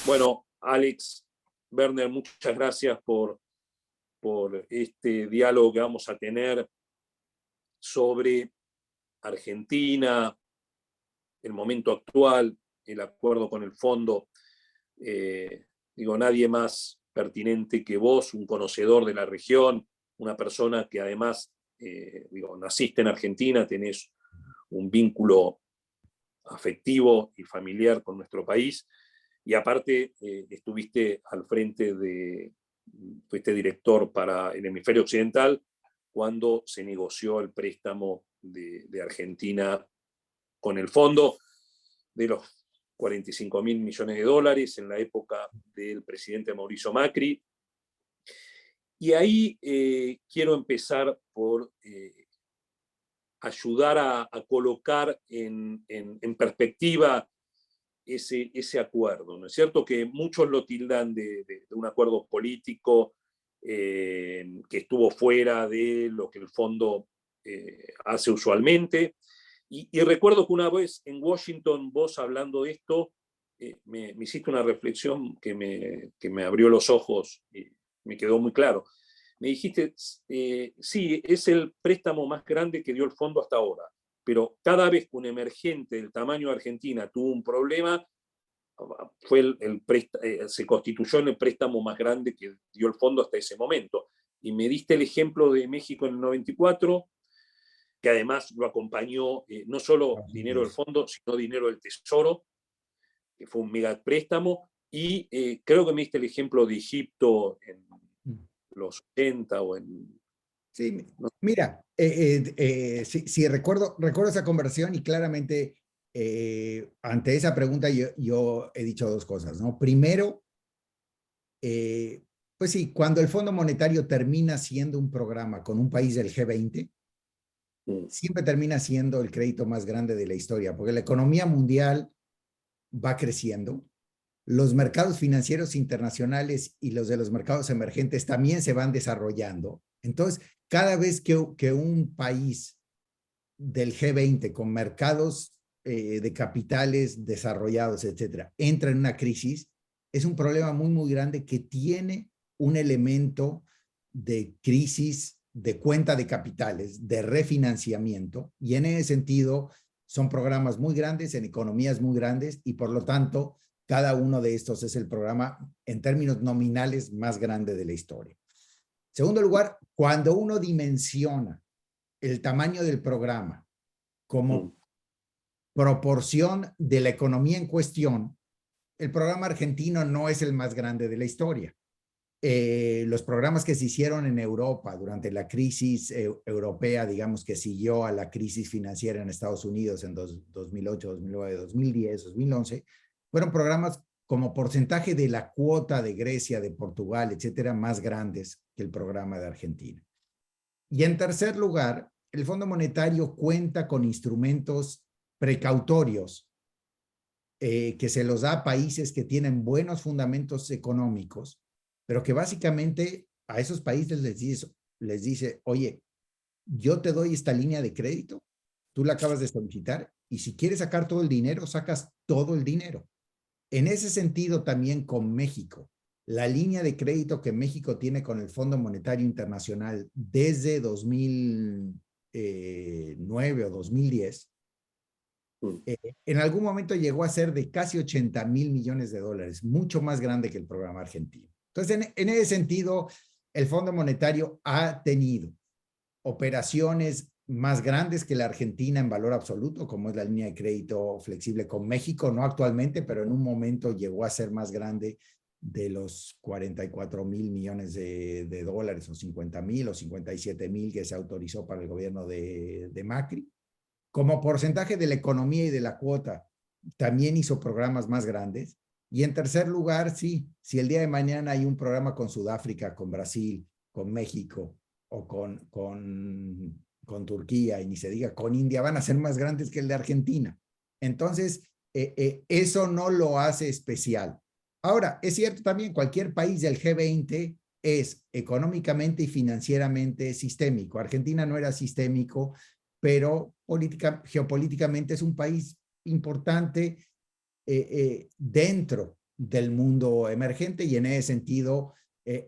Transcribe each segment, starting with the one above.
Bueno, Alex, Werner, muchas gracias por este diálogo que vamos a tener sobre Argentina, el momento actual, el acuerdo con el fondo. Nadie más pertinente que vos, un conocedor de la región, una persona que además, naciste en Argentina, tenés un vínculo afectivo y familiar con nuestro país, y aparte estuviste al frente fuiste director para el hemisferio occidental cuando se negoció el préstamo de Argentina con el fondo de los 45.000 millones de dólares en la época del presidente Mauricio Macri. Y ahí quiero empezar por ayudar a colocar en perspectiva ese acuerdo, ¿no es cierto? Que muchos lo tildan de un acuerdo político que estuvo fuera de lo que el fondo hace usualmente. Y recuerdo que una vez en Washington, vos hablando de esto, me hiciste una reflexión que me abrió los ojos y me quedó muy claro. Me dijiste, sí, es el préstamo más grande que dio el fondo hasta ahora, pero cada vez que un emergente del tamaño de Argentina tuvo un problema, se constituyó en el préstamo más grande que dio el fondo hasta ese momento. Y me diste el ejemplo de México en el 94, que además lo acompañó no solo dinero del fondo, sino dinero del Tesoro, que fue un mega préstamo, y creo que me diste el ejemplo de Egipto en los 80 o en... Sí, mira, sí, recuerdo esa conversación y claramente ante esa pregunta yo he dicho dos cosas, ¿no? Primero, pues sí, cuando el Fondo Monetario termina siendo un programa con un país del G20, siempre termina siendo el crédito más grande de la historia, porque la economía mundial va creciendo, los mercados financieros internacionales y los de los mercados emergentes también se van desarrollando. Entonces, cada vez que un país del G20 con mercados de capitales desarrollados, etcétera, entra en una crisis, es un problema muy, muy grande que tiene un elemento de crisis de cuenta de capitales, de refinanciamiento, y en ese sentido son programas muy grandes en economías muy grandes y por lo tanto cada uno de estos es el programa en términos nominales más grande de la historia. Segundo lugar, cuando uno dimensiona el tamaño del programa como proporción de la economía en cuestión, el programa argentino no es el más grande de la historia. Los programas que se hicieron en Europa durante la crisis europea, digamos que siguió a la crisis financiera en Estados Unidos en 2008, 2009, 2010, 2011, fueron programas como porcentaje de la cuota de Grecia, de Portugal, etcétera, más grandes que el programa de Argentina. Y en tercer lugar, el Fondo Monetario cuenta con instrumentos precautorios que se los da a países que tienen buenos fundamentos económicos, pero que básicamente a esos países les dice, oye, yo te doy esta línea de crédito, tú la acabas de solicitar, y si quieres sacar todo el dinero, sacas todo el dinero. En ese sentido, también con México, la línea de crédito que México tiene con el Fondo Monetario Internacional desde 2009 o 2010, en algún momento llegó a ser de casi 80,000 millones de dólares, mucho más grande que el programa argentino. Entonces, en ese sentido, el Fondo Monetario ha tenido operaciones más grandes que la Argentina en valor absoluto, como es la línea de crédito flexible con México, no actualmente, pero en un momento llegó a ser más grande de los 44,000 millones de dólares, o 50,000 o 57,000 que se autorizó para el gobierno de Macri. Como porcentaje de la economía y de la cuota, también hizo programas más grandes. Y en tercer lugar, sí, si el día de mañana hay un programa con Sudáfrica, con Brasil, con México o con Turquía, y ni se diga con India, van a ser más grandes que el de Argentina. Entonces, eso no lo hace especial. Ahora, es cierto también, cualquier país del G20 es económicamente y financieramente sistémico. Argentina no era sistémico, pero geopolíticamente es un país importante dentro del mundo emergente, y en ese sentido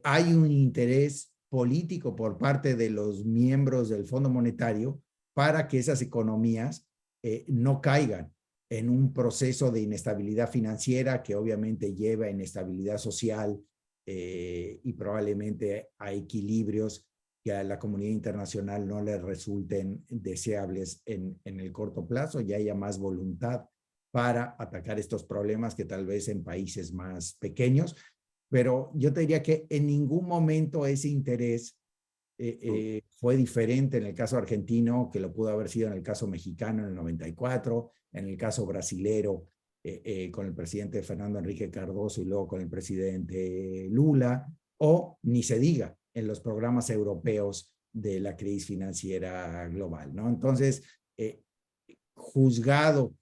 hay un interés político por parte de los miembros del Fondo Monetario para que esas economías no caigan en un proceso de inestabilidad financiera que obviamente lleva a inestabilidad social y probablemente a equilibrios que a la comunidad internacional no les resulten deseables en el corto plazo y haya más voluntad para atacar estos problemas que tal vez en países más pequeños. Pero yo te diría que en ningún momento ese interés fue diferente en el caso argentino, que lo pudo haber sido en el caso mexicano en el 94, en el caso brasilero con el presidente Fernando Enrique Cardoso y luego con el presidente Lula, o ni se diga en los programas europeos de la crisis financiera global, ¿no? Entonces, juzgado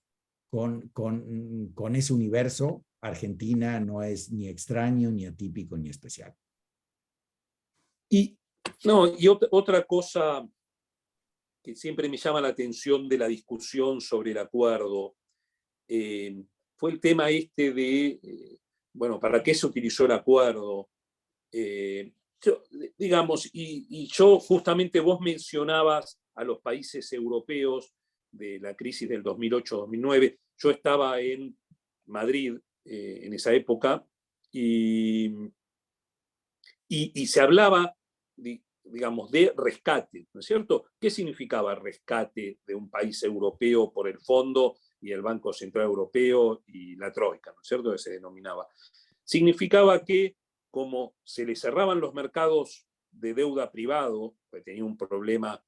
con ese universo, Argentina no es ni extraño, ni atípico, ni especial. Y, no, y otra cosa que siempre me llama la atención de la discusión sobre el acuerdo fue el tema este de, bueno, ¿para qué se utilizó el acuerdo? Digamos, y yo justamente vos mencionabas a los países europeos de la crisis del 2008-2009. Yo estaba en Madrid en esa época y se hablaba, digamos, de rescate, ¿no es cierto? ¿Qué significaba rescate de un país europeo por el Fondo y el Banco Central Europeo y la Troika, ¿no es cierto? Que se denominaba. Significaba que, como se le cerraban los mercados de deuda privado, que tenía un problema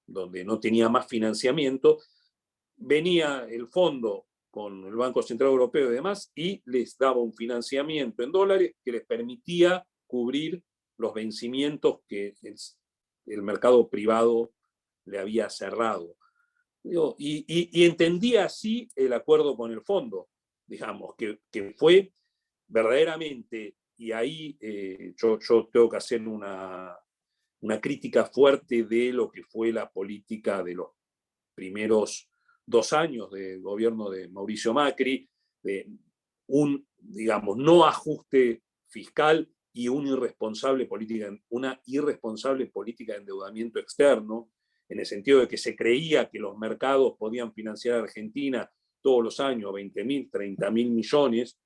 donde no tenía más financiamiento, venía el fondo con el Banco Central Europeo y demás y les daba un financiamiento en dólares que les permitía cubrir los vencimientos que el mercado privado le había cerrado. Y entendía así el acuerdo con el fondo, digamos, que fue verdaderamente, y ahí yo tengo que hacer una crítica fuerte de lo que fue la política de los primeros 2 años del gobierno de Mauricio Macri, de un, digamos, no ajuste fiscal y una irresponsable política de endeudamiento externo, en el sentido de que se creía que los mercados podían financiar a Argentina todos los años 20.000, 30.000 millones.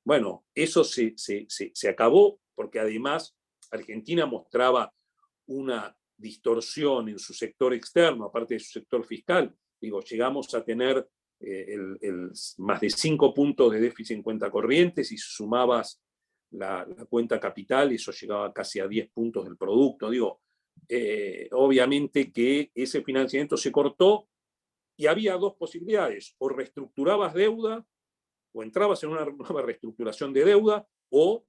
Bueno, eso se acabó porque además Argentina mostraba una distorsión en su sector externo, aparte de su sector fiscal. Digo, llegamos a tener más de 5 puntos de déficit en cuenta corriente. Si sumabas la cuenta capital, eso llegaba casi a 10 puntos del producto. Digo, obviamente que ese financiamiento se cortó y había 2 posibilidades: o reestructurabas deuda, o entrabas en una nueva reestructuración de deuda, o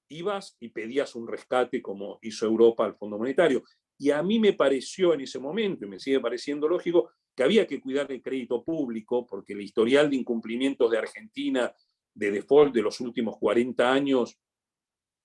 ibas y pedías un rescate como hizo Europa al Fondo Monetario. Y a mí me pareció en ese momento, y me sigue pareciendo lógico, que había que cuidar el crédito público, porque el historial de incumplimientos de Argentina de default de los últimos 40 años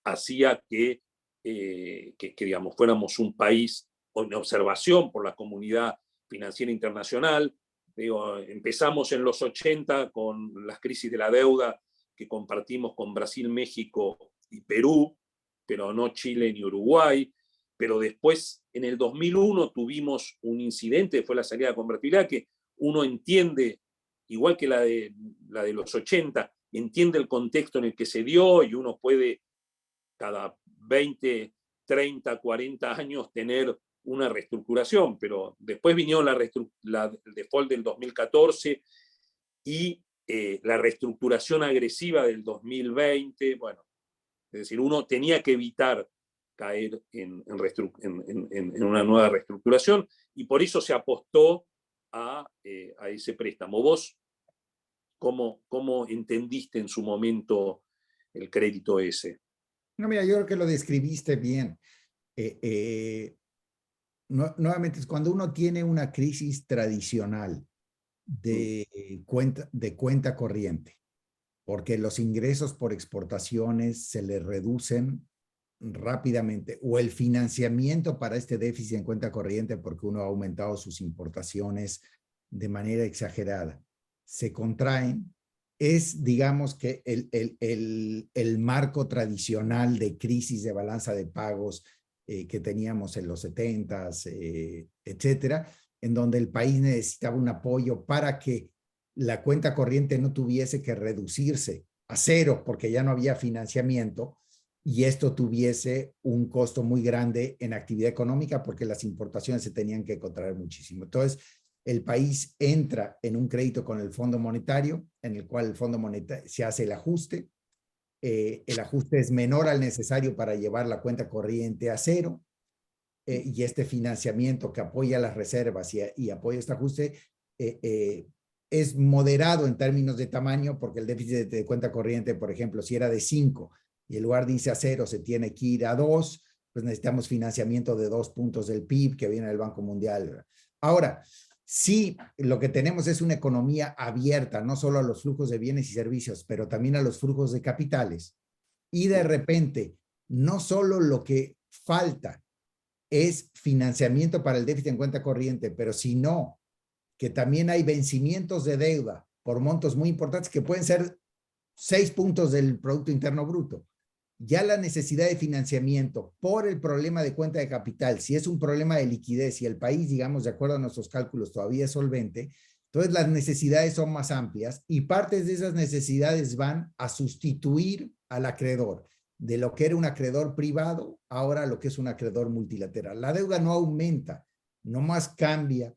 hacía que digamos, fuéramos un país en observación por la comunidad financiera internacional. Digo, empezamos en los 80 con las crisis de la deuda que compartimos con Brasil, México y Perú, pero no Chile ni Uruguay. Pero después, en el 2001, tuvimos un incidente, fue la salida de convertibilidad, que uno entiende, igual que la de los 80, entiende el contexto en el que se dio y uno puede cada 20, 30, 40 años tener una reestructuración, pero después vinieron el default del 2014 y la reestructuración agresiva del 2020. Bueno, es decir, uno tenía que evitar caer en una nueva reestructuración y por eso se apostó a ese préstamo. ¿Vos cómo entendiste en su momento el crédito ese? No, mira, yo creo que lo describiste bien. Nuevamente, es cuando uno tiene una crisis tradicional de cuenta corriente, porque los ingresos por exportaciones se le reducen rápidamente, o el financiamiento para este déficit en cuenta corriente, porque uno ha aumentado sus importaciones de manera exagerada, se contraen. es, digamos, que el marco tradicional de crisis de balanza de pagos que teníamos en los 70s, etcétera, en donde el país necesitaba un apoyo para que la cuenta corriente no tuviese que reducirse a cero porque ya no había financiamiento y esto tuviese un costo muy grande en actividad económica porque las importaciones se tenían que contraer muchísimo. Entonces, el país entra en un crédito con el Fondo Monetario, en el cual el Fondo Monetario se hace el ajuste. El ajuste es menor al necesario para llevar la cuenta corriente a cero. Y este financiamiento que apoya las reservas y apoya este ajuste es moderado en términos de tamaño, porque el déficit de cuenta corriente, por ejemplo, si era de 5 y en lugar de irse a 0 se tiene que ir a 2, pues necesitamos financiamiento de 2 puntos del PIB que viene del Banco Mundial. Ahora, sí, lo que tenemos es una economía abierta, no solo a los flujos de bienes y servicios, pero también a los flujos de capitales. Y de repente, no solo lo que falta es financiamiento para el déficit en cuenta corriente, pero si no, que también hay vencimientos de deuda por montos muy importantes que pueden ser 6 puntos del Producto Interno Bruto. Ya la necesidad de financiamiento por el problema de cuenta de capital, si es un problema de liquidez y el país, digamos, de acuerdo a nuestros cálculos, todavía es solvente, entonces las necesidades son más amplias y partes de esas necesidades van a sustituir al acreedor. De lo que era un acreedor privado, ahora lo que es un acreedor multilateral. La deuda no aumenta, nomás cambia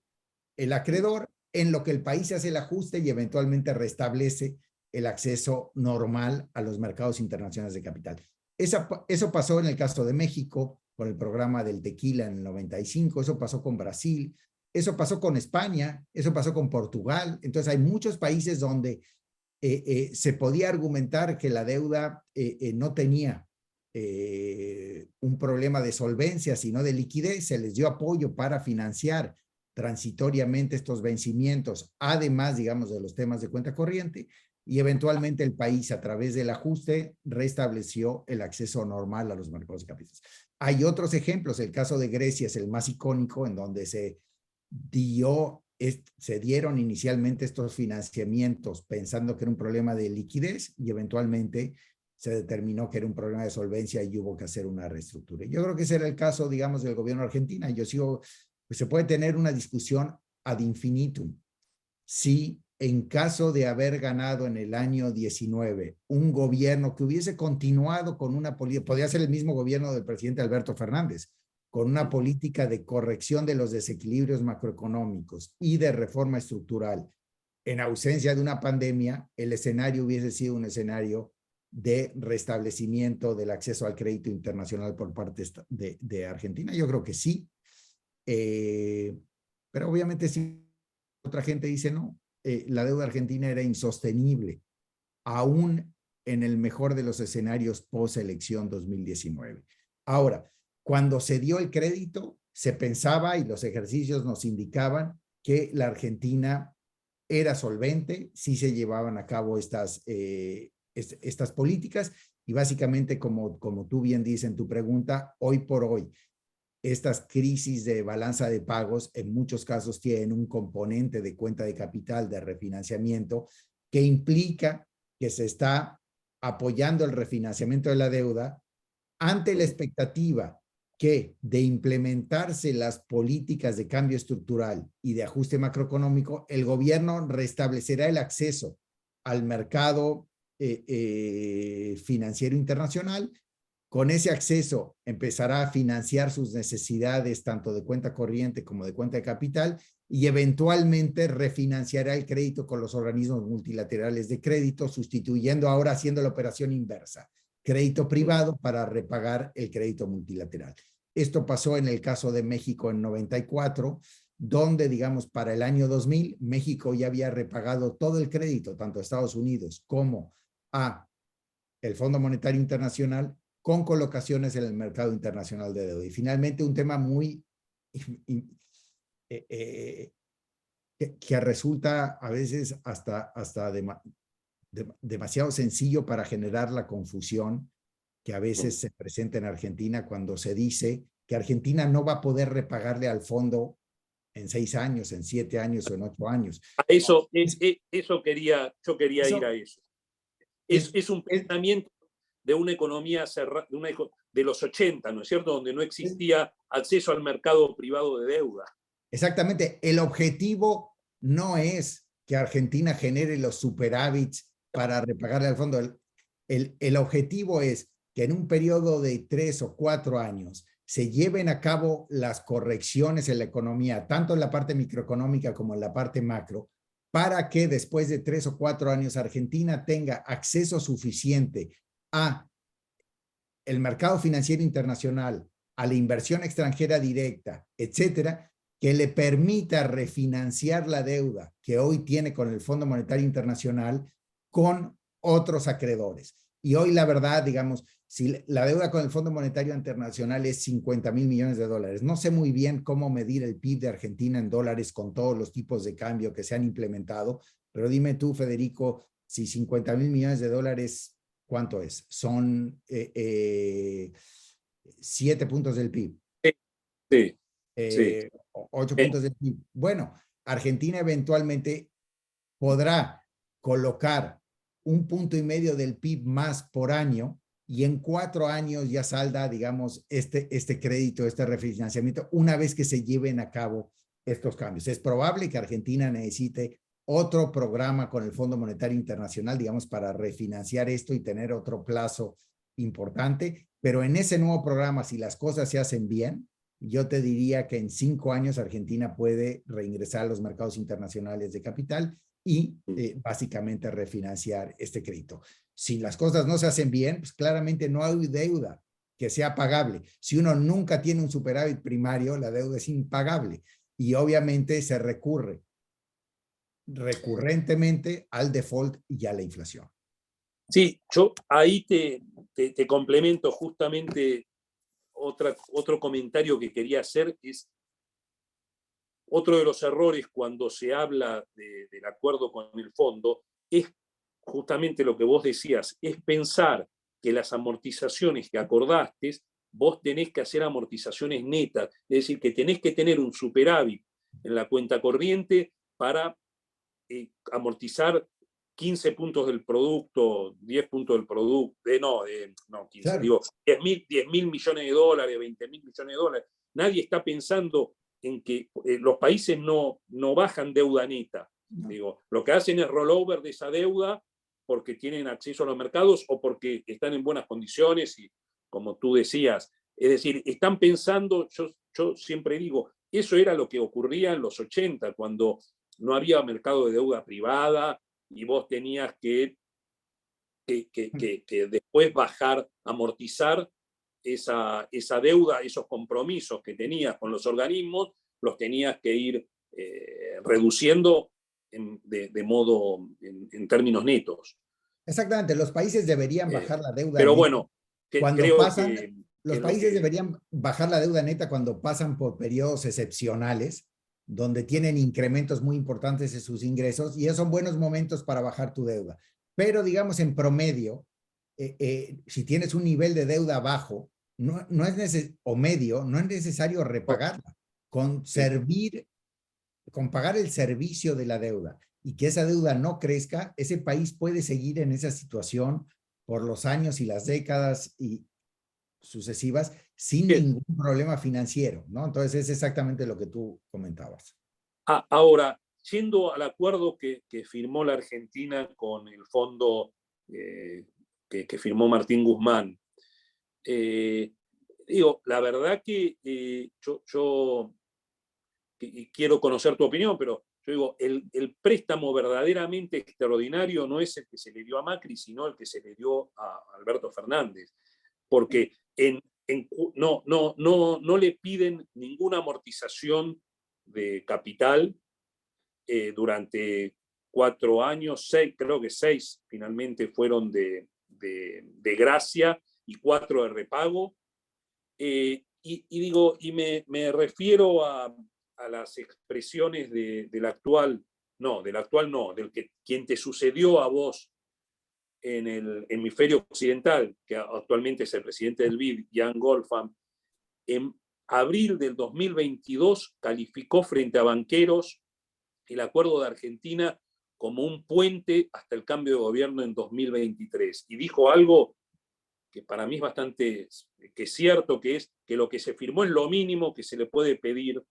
el acreedor en lo que el país hace el ajuste y eventualmente restablece el acceso normal a los mercados internacionales de capital. Eso pasó en el caso de México, con el programa del tequila en el 95, eso pasó con Brasil, eso pasó con España, eso pasó con Portugal. Entonces hay muchos países donde se podía argumentar que la deuda no tenía un problema de solvencia, sino de liquidez. Se les dio apoyo para financiar transitoriamente estos vencimientos, además, digamos, de los temas de cuenta corriente, y eventualmente el país, a través del ajuste, restableció el acceso normal a los mercados de capitales. Hay otros ejemplos, el caso de Grecia es el más icónico, en donde se dieron inicialmente estos financiamientos pensando que era un problema de liquidez y eventualmente se determinó que era un problema de solvencia y hubo que hacer una reestructura. Yo creo que ese era el caso, digamos, del gobierno de Argentina. Yo sigo, pues se puede tener una discusión ad infinitum. Si en caso de haber ganado en el año 19 un gobierno que hubiese continuado con una política, podría ser el mismo gobierno del presidente Alberto Fernández, con una política de corrección de los desequilibrios macroeconómicos y de reforma estructural, en ausencia de una pandemia, el escenario hubiese sido un escenario de restablecimiento del acceso al crédito internacional por parte de Argentina. Yo creo que sí, pero obviamente si otra gente dice no, la deuda argentina era insostenible, aún en el mejor de los escenarios post-elección 2019. Ahora, cuando se dio el crédito, se pensaba y los ejercicios nos indicaban que la Argentina era solvente, sí se llevaban a cabo estas políticas y básicamente, como tú bien dices en tu pregunta, hoy por hoy, estas crisis de balanza de pagos en muchos casos tienen un componente de cuenta de capital de refinanciamiento que implica que se está apoyando el refinanciamiento de la deuda ante la expectativa que de implementarse las políticas de cambio estructural y de ajuste macroeconómico, el gobierno restablecerá el acceso al mercado financiero internacional. Con ese acceso empezará a financiar sus necesidades tanto de cuenta corriente como de cuenta de capital y eventualmente refinanciará el crédito con los organismos multilaterales de crédito, sustituyendo ahora, haciendo la operación inversa, crédito privado para repagar el crédito multilateral. Esto pasó en el caso de México en 94, donde, digamos, para el año 2000, México ya había repagado todo el crédito, tanto a Estados Unidos como a el Fondo Monetario Internacional, con colocaciones en el mercado internacional de deuda. Y finalmente un tema muy que resulta a veces hasta demasiado sencillo para generar la confusión que a veces se presenta en Argentina cuando se dice que Argentina no va a poder repagarle al fondo en 6 años, en 7 años o en 8 años. A eso, yo quería ir a eso. Es un es, pensamiento de una economía cerrada, de los 80, ¿no es cierto?, donde no existía acceso al mercado privado de deuda. Exactamente. El objetivo no es que Argentina genere los superávits para repagarle al fondo. El objetivo es que en un periodo de 3 o 4 años se lleven a cabo las correcciones en la economía, tanto en la parte microeconómica como en la parte macro, para que después de 3 o 4 años Argentina tenga acceso suficiente a el mercado financiero internacional, a la inversión extranjera directa, etcétera, que le permita refinanciar la deuda que hoy tiene con el Fondo Monetario Internacional con otros acreedores. Y hoy la verdad, digamos, si la deuda con el Fondo Monetario Internacional es 50,000 millones de dólares, no sé muy bien cómo medir el PIB de Argentina en dólares con todos los tipos de cambio que se han implementado, pero dime tú, Federico, si 50,000 millones de dólares, ¿cuánto es? Son 7 puntos del PIB. Sí, sí. 8 puntos del PIB. Bueno, Argentina eventualmente podrá colocar 1,5 puntos del PIB más por año y en 4 años ya salda, digamos, este crédito, este refinanciamiento, una vez que se lleven a cabo estos cambios. Es probable que Argentina necesite otro programa con el Fondo Monetario Internacional, digamos, para refinanciar esto y tener otro plazo importante, pero en ese nuevo programa, si las cosas se hacen bien, yo te diría que en 5 años Argentina puede reingresar a los mercados internacionales de capital y básicamente refinanciar este crédito. Si las cosas no se hacen bien, pues claramente no hay deuda que sea pagable. Si uno nunca tiene un superávit primario, la deuda es impagable y obviamente se recurre recurrentemente al default y a la inflación. Sí, yo ahí te complemento justamente otro comentario que quería hacer, es otro de los errores cuando se habla del acuerdo con el fondo, es justamente lo que vos decías, es pensar que las amortizaciones que acordaste, vos tenés que hacer amortizaciones netas, es decir, que tenés que tener un superávit en la cuenta corriente para amortizar 15 puntos del producto, 10 puntos del producto, no 15, claro. digo, 10.000 millones de dólares, 20.000 millones de dólares. Nadie está pensando en que los países no bajan deuda neta. No. Digo, lo que hacen es rollover de esa deuda porque tienen acceso a los mercados o porque están en buenas condiciones y, como tú decías, es decir, están pensando, yo siempre digo, eso era lo que ocurría en los 80, cuando no había mercado de deuda privada y vos tenías que después bajar, amortizar esa deuda, esos compromisos que tenías con los organismos, los tenías que ir reduciendo de modo, en términos netos. Exactamente, los países deberían bajar la deuda pero neta bueno, cuando creo pasan, que los países deberían bajar la deuda neta cuando pasan por periodos excepcionales, donde tienen incrementos muy importantes en sus ingresos, y esos son buenos momentos para bajar tu deuda. Pero digamos en promedio, si tienes un nivel de deuda bajo, no es o medio, no es necesario repagarla. Con pagar el servicio de la deuda y que esa deuda no crezca, ese país puede seguir en esa situación por los años y las décadas y sucesivas sin ningún problema financiero, ¿no? Entonces es exactamente lo que tú comentabas. Ahora, yendo al acuerdo que firmó la Argentina con el fondo que firmó Martín Guzmán, digo, la verdad que yo quiero conocer tu opinión, pero yo digo, el préstamo verdaderamente extraordinario no es el que se le dio a Macri, sino el que se le dio a Alberto Fernández, porque no le piden ninguna amortización de capital durante 4 años, 6, creo que 6 finalmente fueron de gracia y 4 de repago. Y me refiero a las expresiones del actual no, quien te sucedió a vos en el hemisferio occidental, que actualmente es el presidente del BID, Jan Wolfram, abril del 2022 calificó frente a banqueros el acuerdo de Argentina como un puente hasta el cambio de gobierno en 2023. Y dijo algo que para mí es bastante que cierto, que es que lo que se firmó es lo mínimo que se le puede pedir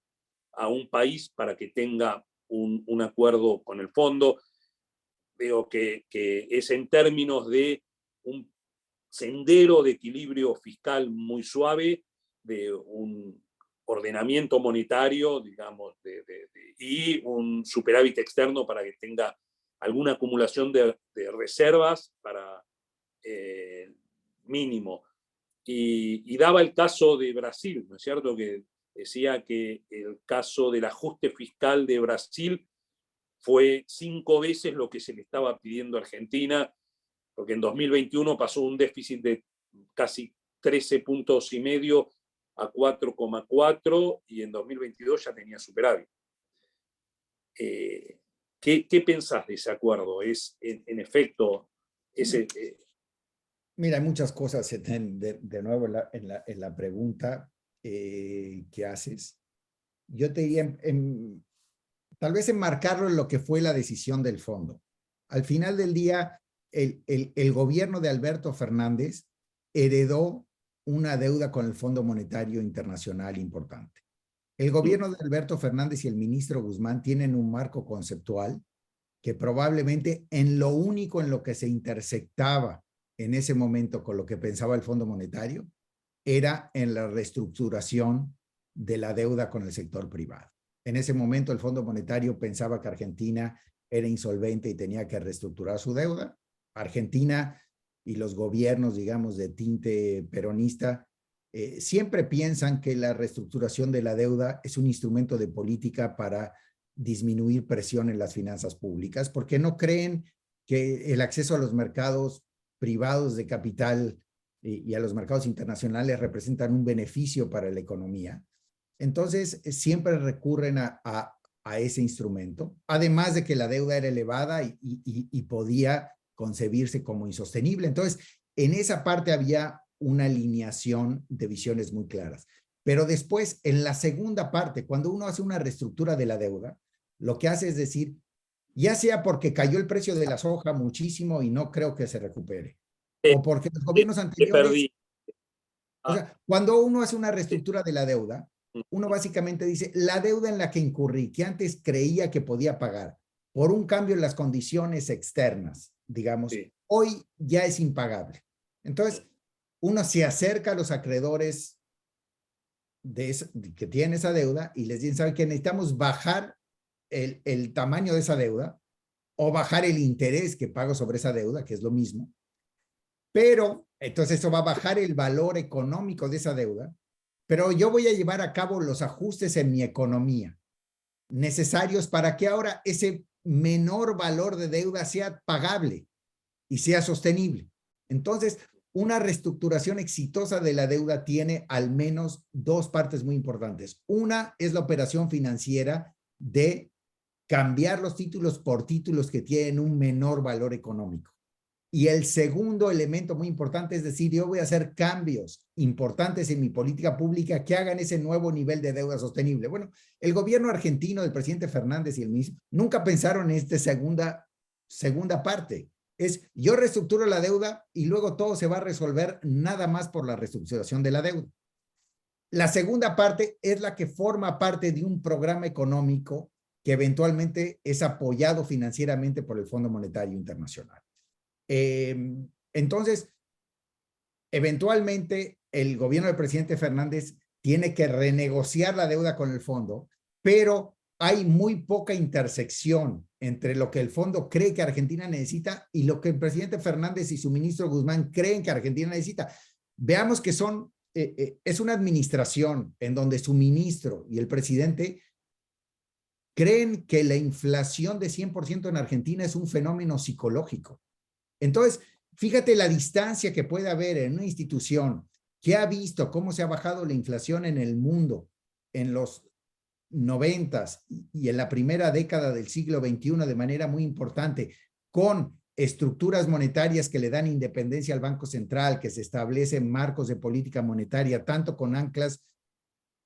a un país para que tenga un acuerdo con el fondo. Veo que es en términos de un sendero de equilibrio fiscal muy suave, de un ordenamiento monetario, digamos, y un superávit externo para que tenga alguna acumulación de reservas para mínimo. Y daba el caso de Brasil, ¿no es cierto? Que decía que el caso del ajuste fiscal de Brasil fue 5 veces lo que se le estaba pidiendo a Argentina, porque en 2021 pasó un déficit de casi 13 puntos y medio a 4,4 y en 2022 ya tenía superávit. ¿Qué pensás de ese acuerdo? ¿Es en efecto ese... Mira, hay muchas cosas de nuevo en la pregunta que haces. Yo te diría, tal vez enmarcarlo en lo que fue la decisión del fondo. Al final del día, el gobierno de Alberto Fernández heredó una deuda con el Fondo Monetario Internacional importante. El gobierno de Alberto Fernández y el ministro Guzmán tienen un marco conceptual que probablemente en lo único en lo que se intersectaba en ese momento con lo que pensaba el Fondo Monetario era en la reestructuración de la deuda con el sector privado. En ese momento el Fondo Monetario pensaba que Argentina era insolvente y tenía que reestructurar su deuda. Argentina y los gobiernos, digamos, de tinte peronista, siempre piensan que la reestructuración de la deuda es un instrumento de política para disminuir presión en las finanzas públicas, porque no creen que el acceso a los mercados privados de capital y a los mercados internacionales representan un beneficio para la economía. Entonces, siempre recurren a ese instrumento, además de que la deuda era elevada y podía concebirse como insostenible. Entonces, en esa parte había una alineación de visiones muy claras. Pero después, en la segunda parte, cuando uno hace una reestructura de la deuda, lo que hace es decir, ya sea porque cayó el precio de la soja muchísimo y no creo que se recupere, o porque los gobiernos anteriores... O sea, cuando uno hace una reestructura de la deuda, uno básicamente dice, la deuda en la que incurrí, que antes creía que podía pagar, por un cambio en las condiciones externas, digamos, sí, hoy ya es impagable. Entonces, uno se acerca a los acreedores que tienen esa deuda y les dicen, ¿saben qué? Necesitamos bajar el tamaño de esa deuda o bajar el interés que pago sobre esa deuda, que es lo mismo. Pero, entonces eso va a bajar el valor económico de esa deuda, pero yo voy a llevar a cabo los ajustes en mi economía necesarios para que ahora ese menor valor de deuda sea pagable y sea sostenible. Entonces, una reestructuración exitosa de la deuda tiene al menos dos partes muy importantes. Una es la operación financiera de cambiar los títulos por títulos que tienen un menor valor económico. Y el segundo elemento muy importante es decir, yo voy a hacer cambios importantes en mi política pública que hagan ese nuevo nivel de deuda sostenible. Bueno, el gobierno argentino del presidente Fernández y el ministro nunca pensaron en esta segunda parte. Es yo reestructuro la deuda y luego todo se va a resolver nada más por la reestructuración de la deuda. La segunda parte es la que forma parte de un programa económico que eventualmente es apoyado financieramente por el Fondo Monetario Internacional. Entonces, eventualmente el gobierno del presidente Fernández tiene que renegociar la deuda con el fondo, pero hay muy poca intersección entre lo que el fondo cree que Argentina necesita y lo que el presidente Fernández y su ministro Guzmán creen que Argentina necesita. Veamos que es una administración en donde su ministro y el presidente creen que la inflación de 100% en Argentina es un fenómeno psicológico. Entonces, fíjate la distancia que puede haber en una institución que ha visto cómo se ha bajado la inflación en el mundo en los 90s y en la primera década del siglo XXI de manera muy importante, con estructuras monetarias que le dan independencia al Banco Central, que se establecen marcos de política monetaria, tanto con anclas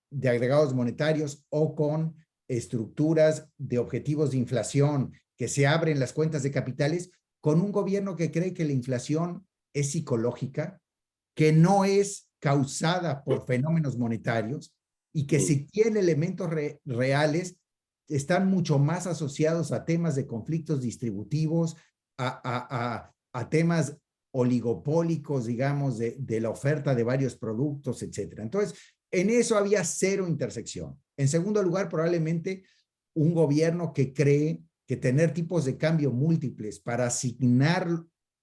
de agregados monetarios o con estructuras de objetivos de inflación, que se abren las cuentas de capitales, con un gobierno que cree que la inflación es psicológica, que no es causada por fenómenos monetarios y que si tiene elementos reales, están mucho más asociados a temas de conflictos distributivos, a temas oligopólicos, digamos, de la oferta de varios productos, etcétera. Entonces, en eso había cero intersección. En segundo lugar, probablemente un gobierno que cree que tener tipos de cambio múltiples para asignar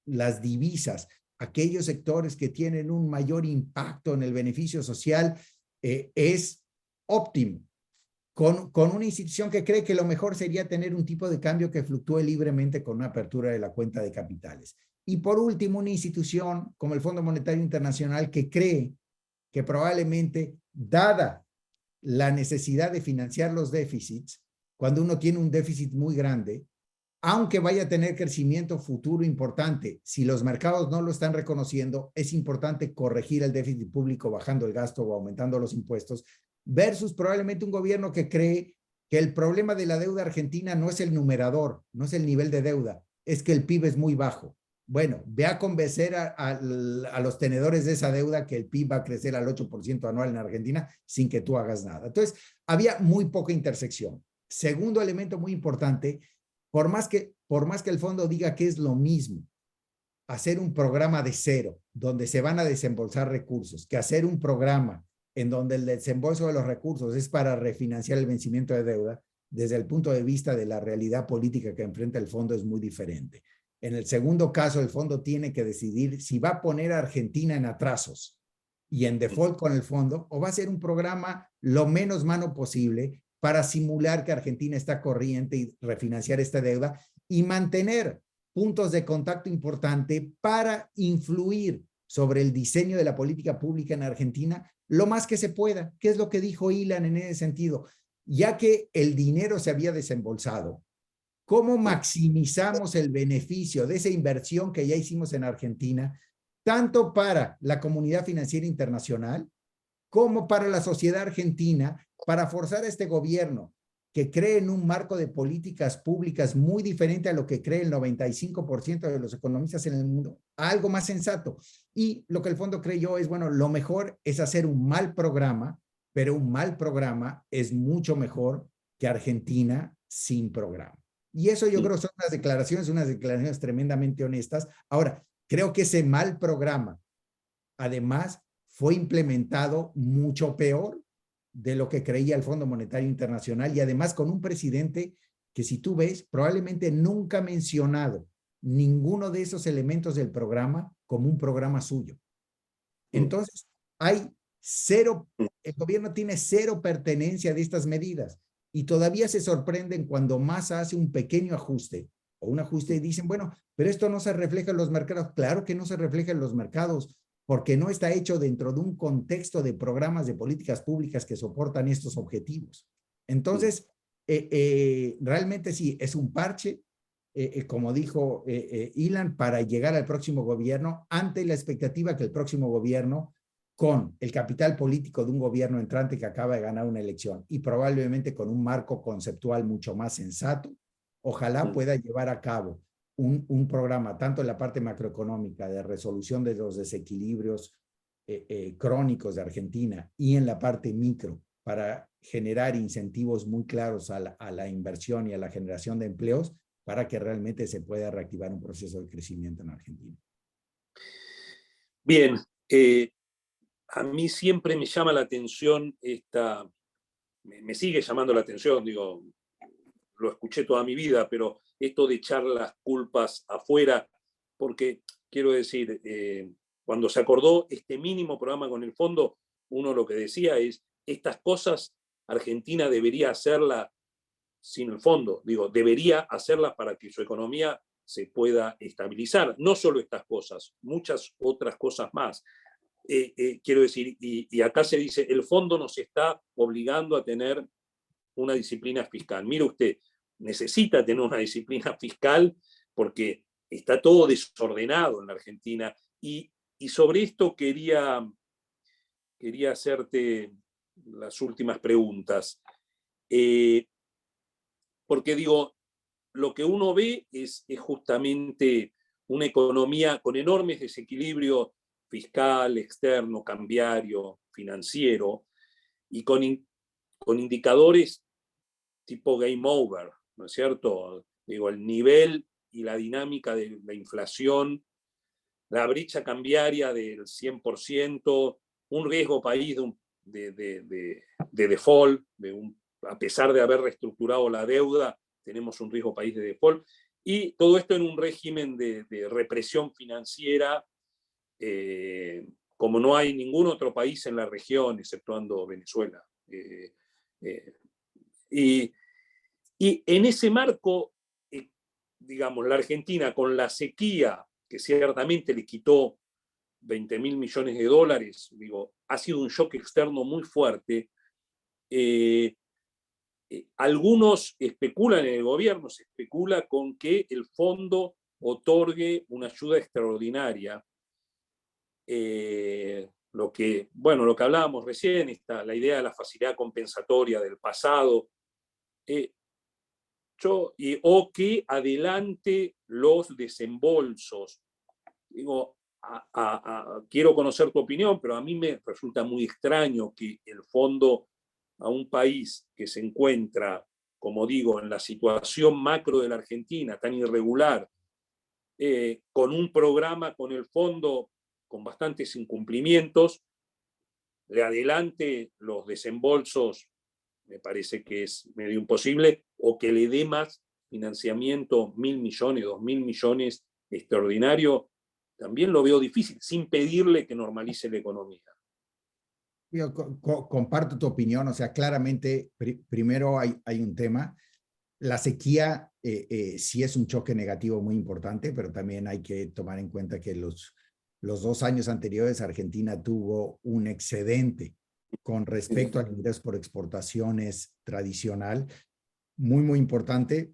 las divisas a aquellos sectores que tienen un mayor impacto en el beneficio social es óptimo. Con una institución que cree que lo mejor sería tener un tipo de cambio que fluctúe libremente con una apertura de la cuenta de capitales. Y por último, una institución como el Fondo Monetario Internacional que cree que probablemente, dada la necesidad de financiar los déficits, cuando uno tiene un déficit muy grande, aunque vaya a tener crecimiento futuro importante, si los mercados no lo están reconociendo, es importante corregir el déficit público bajando el gasto o aumentando los impuestos, versus probablemente un gobierno que cree que el problema de la deuda argentina no es el numerador, no es el nivel de deuda, es que el PIB es muy bajo. Bueno, ve a convencer a los tenedores de esa deuda que el PIB va a crecer al 8% anual en Argentina sin que tú hagas nada. Entonces, había muy poca intersección. Segundo elemento muy importante, por más que el fondo diga que es lo mismo hacer un programa de cero, donde se van a desembolsar recursos, que hacer un programa en donde el desembolso de los recursos es para refinanciar el vencimiento de deuda, desde el punto de vista de la realidad política que enfrenta el fondo es muy diferente. En el segundo caso, el fondo tiene que decidir si va a poner a Argentina en atrasos y en default con el fondo, o va a ser un programa lo menos malo posible para simular que Argentina está corriente y refinanciar esta deuda y mantener puntos de contacto importante para influir sobre el diseño de la política pública en Argentina lo más que se pueda, que es lo que dijo Ilan en ese sentido. Ya que el dinero se había desembolsado, ¿cómo maximizamos el beneficio de esa inversión que ya hicimos en Argentina, tanto para la comunidad financiera internacional como para la sociedad argentina, para forzar a este gobierno que cree en un marco de políticas públicas muy diferente a lo que cree el 95% de los economistas en el mundo, a algo más sensato? Y lo que el fondo creyó es, bueno, lo mejor es hacer un mal programa, pero un mal programa es mucho mejor que Argentina sin programa. Y eso yo creo son unas declaraciones tremendamente honestas. Ahora, creo que ese mal programa, además, fue implementado mucho peor de lo que creía el Fondo Monetario Internacional y además con un presidente que, si tú ves, probablemente nunca ha mencionado ninguno de esos elementos del programa como un programa suyo. Entonces, hay cero, el gobierno tiene cero pertenencia de estas medidas y todavía se sorprenden cuando Massa hace un pequeño ajuste o un ajuste y dicen, bueno, pero esto no se refleja en los mercados. Claro que no se refleja en los mercados, porque no está hecho dentro de un contexto de programas de políticas públicas que soportan estos objetivos. Entonces, realmente sí, es un parche, como dijo Ilan, para llegar al próximo gobierno, ante la expectativa que el próximo gobierno, con el capital político de un gobierno entrante que acaba de ganar una elección y probablemente con un marco conceptual mucho más sensato, ojalá pueda llevar a cabo un programa, tanto en la parte macroeconómica de resolución de los desequilibrios crónicos de Argentina y en la parte micro para generar incentivos muy claros a la inversión y a la generación de empleos para que realmente se pueda reactivar un proceso de crecimiento en Argentina. Bien, a mí siempre me llama la atención me sigue llamando la atención, digo, lo escuché toda mi vida, pero esto de echar las culpas afuera, porque quiero decir, cuando se acordó este mínimo programa con el fondo, uno lo que decía es, estas cosas Argentina debería hacerlas sin el fondo, digo, debería hacerlas para que su economía se pueda estabilizar. No solo estas cosas, muchas otras cosas más. Quiero decir, y acá se dice, el fondo nos está obligando a tener una disciplina fiscal. Mire usted, necesita tener una disciplina fiscal porque está todo desordenado en la Argentina. Y sobre esto quería hacerte las últimas preguntas. Porque digo, lo que uno ve es justamente una economía con enormes desequilibrios fiscal, externo, cambiario, financiero, y con indicadores tipo game over, ¿no es cierto? Digo, el nivel y la dinámica de la inflación, la brecha cambiaria del 100%, un riesgo país de default, a pesar de haber reestructurado la deuda, tenemos un riesgo país de default, y todo esto en un régimen de represión financiera, como no hay ningún otro país en la región, exceptuando Venezuela. Y en ese marco, digamos, la Argentina, con la sequía, que ciertamente le quitó 20.000 millones de dólares, digo, ha sido un shock externo muy fuerte. Algunos especulan en el gobierno, se especula con que el fondo otorgue una ayuda extraordinaria. Lo que hablábamos recién, la idea de la facilidad compensatoria del pasado, o que adelante los desembolsos. Digo, quiero conocer tu opinión, pero a mí me resulta muy extraño que el fondo a un país que se encuentra, como digo, en la situación macro de la Argentina, tan irregular, con un programa con el fondo con bastantes incumplimientos, le adelante los desembolsos, me parece que es medio imposible, o que le dé más financiamiento, 1.000 millones, 2.000 millones extraordinario, también lo veo difícil, sin pedirle que normalice la economía. Yo comparto tu opinión, o sea, claramente, primero hay un tema. La sequía sí es un choque negativo muy importante, pero también hay que tomar en cuenta que los 2 años anteriores Argentina tuvo un excedente con respecto al ingreso por exportaciones tradicional, muy importante,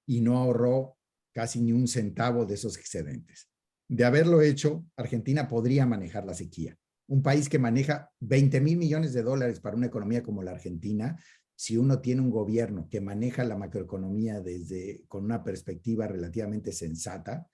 y no ahorró casi ni un centavo de esos excedentes. De haberlo hecho, Argentina podría manejar la sequía. Un país que maneja 20.000 millones de dólares para una economía como la Argentina, si uno tiene un gobierno que maneja la macroeconomía con una perspectiva relativamente sensata,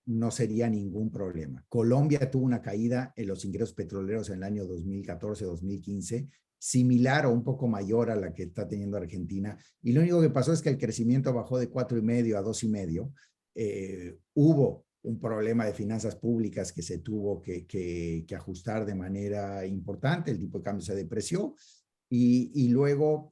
no sería ningún problema. Colombia tuvo una caída en los ingresos petroleros en el año 2014-2015, similar o un poco mayor a la que está teniendo Argentina, y lo único que pasó es que el crecimiento bajó de 4,5 a 2,5. Hubo un problema de finanzas públicas que se tuvo que ajustar de manera importante, el tipo de cambio se depreció, y luego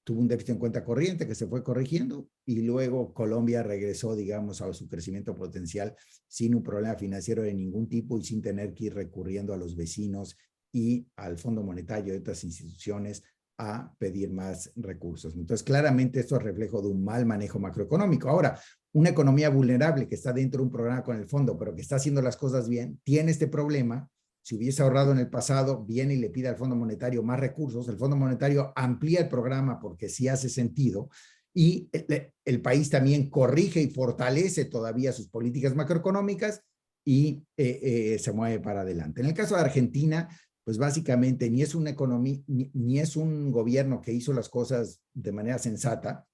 tuvo un déficit en cuenta corriente que se fue corrigiendo, y luego Colombia regresó, digamos, a su crecimiento potencial sin un problema financiero de ningún tipo y sin tener que ir recurriendo a los vecinos y al Fondo Monetario y otras instituciones a pedir más recursos. Entonces, claramente esto es reflejo de un mal manejo macroeconómico. Ahora, una economía vulnerable que está dentro de un programa con el fondo, pero que está haciendo las cosas bien, tiene este problema. Si hubiese ahorrado en el pasado, viene y le pide al Fondo Monetario más recursos, el Fondo Monetario amplía el programa porque sí hace sentido, y el país también corrige y fortalece todavía sus políticas macroeconómicas y se mueve para adelante. En el caso de Argentina, pues básicamente ni es una economía, ni es un gobierno que hizo las cosas de manera sensata.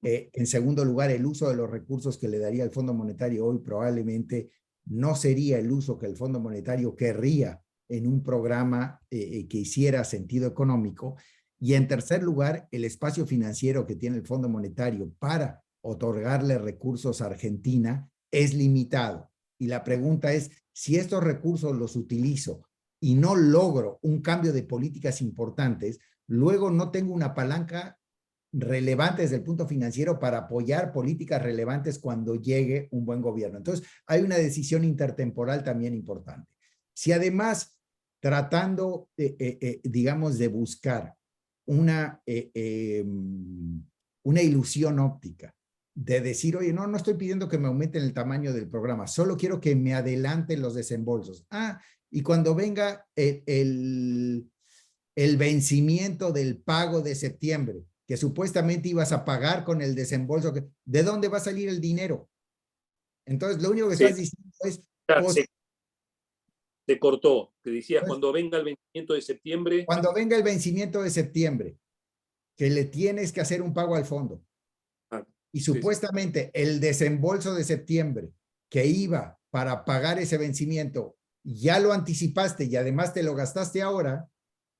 En segundo lugar, el uso de los recursos que le daría el Fondo Monetario hoy probablemente no sería el uso que el Fondo Monetario querría en un programa que hiciera sentido económico. Y en tercer lugar, el espacio financiero que tiene el Fondo Monetario para otorgarle recursos a Argentina es limitado. Y la pregunta es, si estos recursos los utilizo y no logro un cambio de políticas importantes, luego no tengo una palanca relevante desde el punto financiero para apoyar políticas relevantes cuando llegue un buen gobierno. Entonces, hay una decisión intertemporal también importante. Si además, tratando, digamos, de buscar una ilusión óptica, de decir, oye, no estoy pidiendo que me aumenten el tamaño del programa, solo quiero que me adelanten los desembolsos. Y cuando venga el vencimiento del pago de septiembre, que supuestamente ibas a pagar con el desembolso, ¿de dónde va a salir el dinero? Entonces, lo único que estás diciendo es, te cortó. Te decías, Pues, cuando venga el vencimiento de septiembre. cuando venga el vencimiento de septiembre, que le tienes que hacer un pago al fondo. Ah, Y sí, sí. supuestamente el desembolso de septiembre que iba para pagar ese vencimiento, ya lo anticipaste y además te lo gastaste ahora,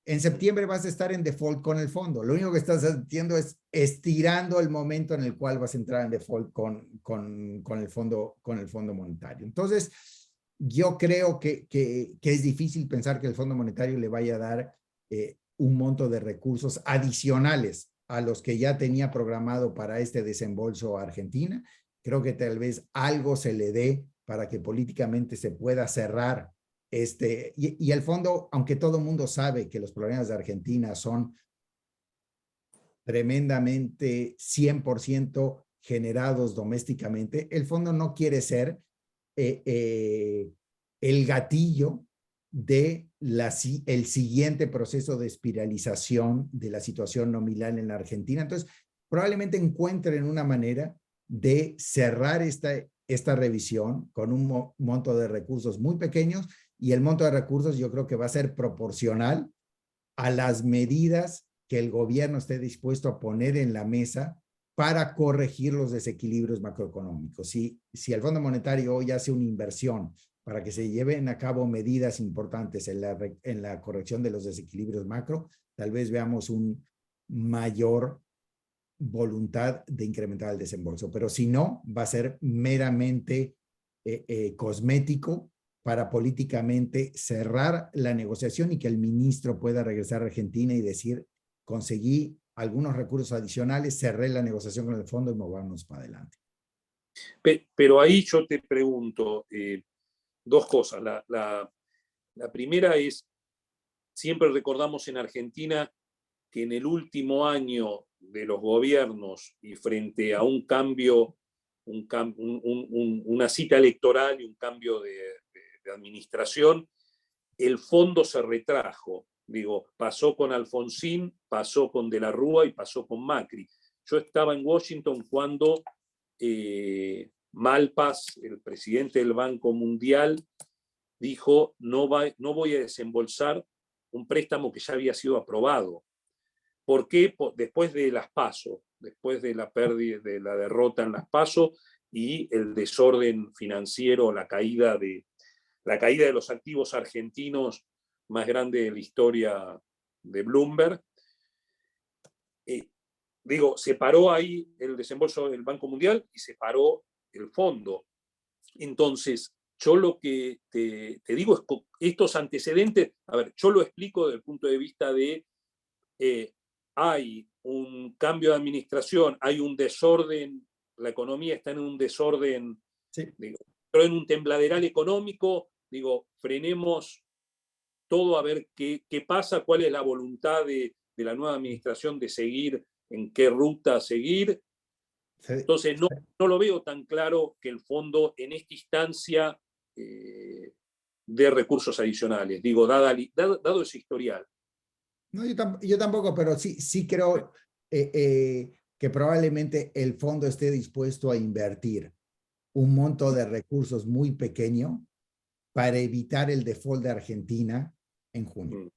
en septiembre vas a estar en default con el fondo. Lo único que estás haciendo es estirando el momento en el cual vas a entrar en default con el fondo monetario. Entonces, yo creo que es difícil pensar que el Fondo Monetario le vaya a dar un monto de recursos adicionales a los que ya tenía programado para este desembolso a Argentina. Creo que tal vez algo se le dé para que políticamente se pueda cerrar y el fondo, aunque todo el mundo sabe que los problemas de Argentina son tremendamente 100% generados domésticamente, el fondo no quiere ser el gatillo de el siguiente proceso de espiralización de la situación nominal en la Argentina. Entonces, probablemente encuentren una manera de cerrar esta revisión con un monto de recursos muy pequeños, y el monto de recursos yo creo que va a ser proporcional a las medidas que el gobierno esté dispuesto a poner en la mesa para corregir los desequilibrios macroeconómicos. Si el Fondo Monetario hoy hace una inversión para que se lleven a cabo medidas importantes en la corrección de los desequilibrios macro, tal vez veamos un mayor voluntad de incrementar el desembolso, pero si no, va a ser meramente cosmético para políticamente cerrar la negociación y que el ministro pueda regresar a Argentina y decir, conseguí algunos recursos adicionales, cerré la negociación con el fondo y movámonos para adelante. Pero ahí yo te pregunto dos cosas. La primera es, siempre recordamos en Argentina que en el último año de los gobiernos y frente a un cambio, una cita electoral y un cambio de administración, el fondo se retrajo. Digo, pasó con Alfonsín, pasó con De la Rúa y pasó con Macri. Yo estaba en Washington cuando Malpass, el presidente del Banco Mundial, dijo, no voy a desembolsar un préstamo que ya había sido aprobado. ¿Por qué? Después de las PASO, después de la pérdida, de la derrota en las PASO y el desorden financiero, la caída de los activos argentinos más grande de la historia de Bloomberg. Digo, se paró ahí el desembolso del Banco Mundial y se paró el fondo. Entonces, yo lo que te digo es que estos antecedentes, a ver, yo lo explico desde el punto de vista de hay un cambio de administración, hay un desorden, la economía está en un desorden, sí. digo, pero en un tembladeral económico, digo, frenemos todo a ver qué pasa, cuál es la voluntad de la nueva administración de seguir, en qué ruta seguir. Sí. Entonces, no lo veo tan claro que el fondo en esta instancia dé recursos adicionales, digo, dado ese historial. No, yo tampoco, pero sí creo que probablemente el fondo esté dispuesto a invertir un monto de recursos muy pequeño para evitar el default de Argentina en junio.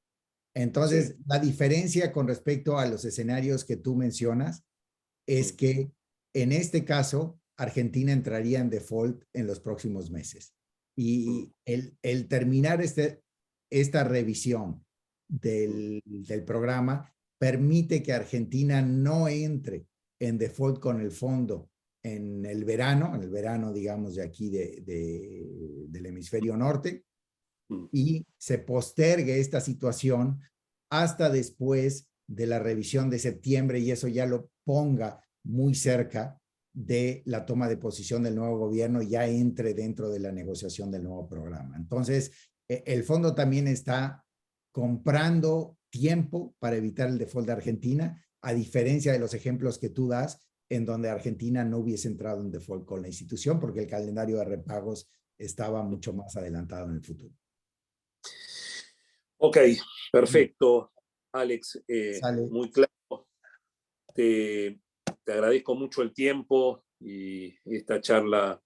Entonces, sí, la diferencia con respecto a los escenarios que tú mencionas es que en este caso, Argentina entraría en default en los próximos meses. Y el terminar esta revisión del programa permite que Argentina no entre en default con el fondo en el verano, digamos, de aquí del hemisferio norte, y se postergue esta situación hasta después de la revisión de septiembre, y eso ya lo ponga muy cerca de la toma de posición del nuevo gobierno, ya entre dentro de la negociación del nuevo programa. Entonces, el fondo también está comprando tiempo para evitar el default de Argentina, a diferencia de los ejemplos que tú das, en donde Argentina no hubiese entrado en default con la institución, porque el calendario de repagos estaba mucho más adelantado en el futuro. Ok, perfecto, Alex, Sale. muy claro. Te agradezco mucho el tiempo y esta charla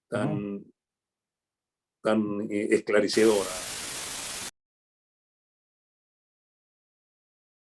tan, tan esclarecedora.